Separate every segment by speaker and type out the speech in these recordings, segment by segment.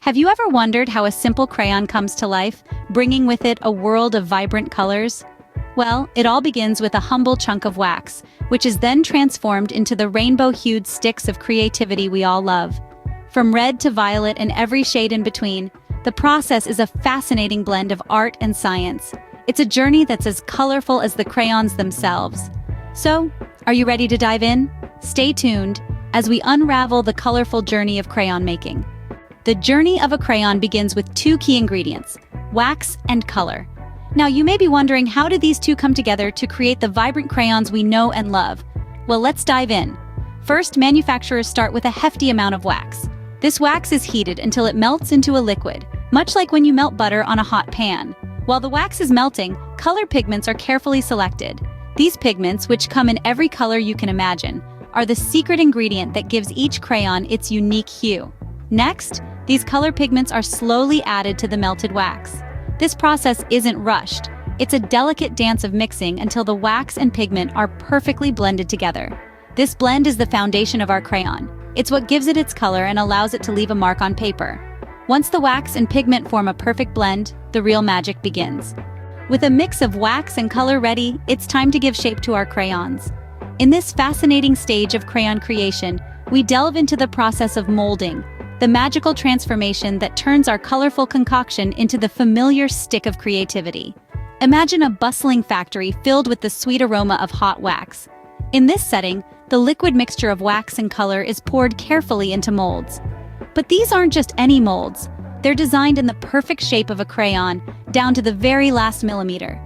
Speaker 1: Have you ever wondered how a simple crayon comes to life, bringing with it a world of vibrant colors? Well, it all begins with a humble chunk of wax, which is then transformed into the rainbow-hued sticks of creativity we all love. From red to violet and every shade in between, the process is a fascinating blend of art and science. It's a journey that's as colorful as the crayons themselves. So, are you ready to dive in? Stay tuned as we unravel the colorful journey of crayon making. The journey of a crayon begins with two key ingredients: wax and color. Now, you may be wondering, how do these two come together to create the vibrant crayons we know and love? Well, let's dive in. First, manufacturers start with a hefty amount of wax. This wax is heated until it melts into a liquid, much like when you melt butter on a hot pan. While the wax is melting, color pigments are carefully selected. These pigments, which come in every color you can imagine, are the secret ingredient that gives each crayon its unique hue. Next, these color pigments are slowly added to the melted wax. This process isn't rushed. It's a delicate dance of mixing until the wax and pigment are perfectly blended together. This blend is the foundation of our crayon. It's what gives it its color and allows it to leave a mark on paper. Once the wax and pigment form a perfect blend, the real magic begins. With a mix of wax and color ready, it's time to give shape to our crayons. In this fascinating stage of crayon creation, we delve into the process of molding, the magical transformation that turns our colorful concoction into the familiar stick of creativity. Imagine a bustling factory filled with the sweet aroma of hot wax. In this setting, the liquid mixture of wax and color is poured carefully into molds. But these aren't just any molds. They're designed in the perfect shape of a crayon, down to the very last millimeter.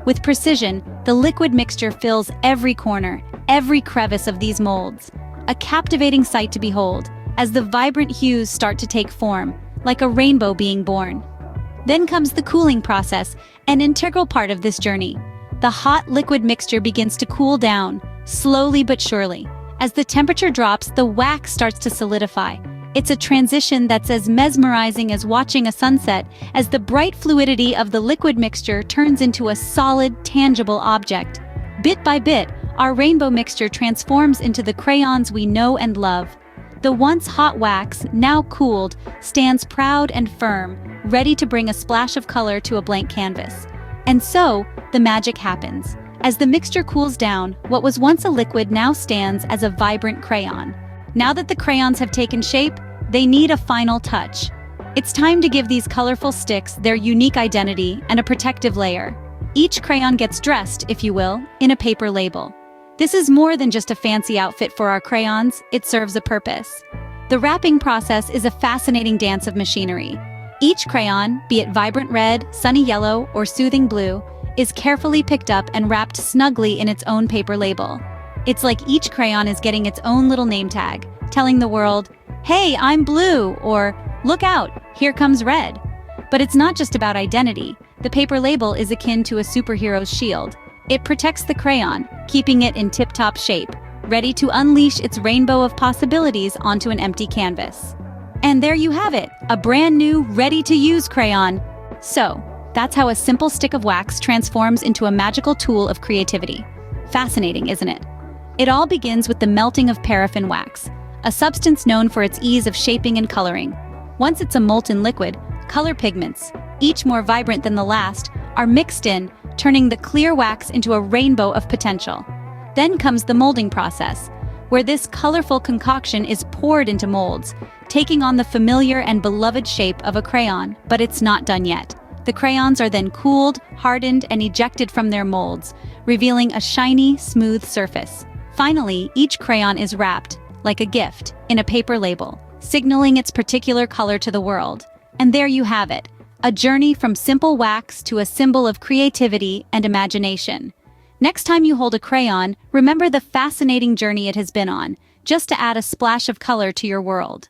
Speaker 1: With precision, the liquid mixture fills every corner, every crevice of these molds. A captivating sight to behold, as the vibrant hues start to take form, like a rainbow being born. Then comes the cooling process, an integral part of this journey. The hot liquid mixture begins to cool down, slowly but surely. As the temperature drops, the wax starts to solidify. It's a transition that's as mesmerizing as watching a sunset, as the bright fluidity of the liquid mixture turns into a solid, tangible object. Bit by bit, our rainbow mixture transforms into the crayons we know and love. The once hot wax, now cooled, stands proud and firm, ready to bring a splash of color to a blank canvas. And so, the magic happens. As the mixture cools down, what was once a liquid now stands as a vibrant crayon. Now that the crayons have taken shape, they need a final touch. It's time to give these colorful sticks their unique identity and a protective layer. Each crayon gets dressed, if you will, in a paper label. This is more than just a fancy outfit for our crayons, it serves a purpose. The wrapping process is a fascinating dance of machinery. Each crayon, be it vibrant red, sunny yellow, or soothing blue, is carefully picked up and wrapped snugly in its own paper label. It's like each crayon is getting its own little name tag, telling the world, "Hey, I'm blue," or "Look out, here comes red." But it's not just about identity. The paper label is akin to a superhero's shield. It protects the crayon, keeping it in tip-top shape, ready to unleash its rainbow of possibilities onto an empty canvas. And there you have it, a brand new, ready-to-use crayon. So, that's how a simple stick of wax transforms into a magical tool of creativity. Fascinating, isn't it? It all begins with the melting of paraffin wax, a substance known for its ease of shaping and coloring. Once it's a molten liquid, color pigments, each more vibrant than the last, are mixed in, turning the clear wax into a rainbow of potential. Then comes the molding process, where this colorful concoction is poured into molds, taking on the familiar and beloved shape of a crayon, but it's not done yet. The crayons are then cooled, hardened, and ejected from their molds, revealing a shiny, smooth surface. Finally, each crayon is wrapped, like a gift, in a paper label, signaling its particular color to the world. And there you have it, a journey from simple wax to a symbol of creativity and imagination. Next time you hold a crayon, remember the fascinating journey it has been on, just to add a splash of color to your world.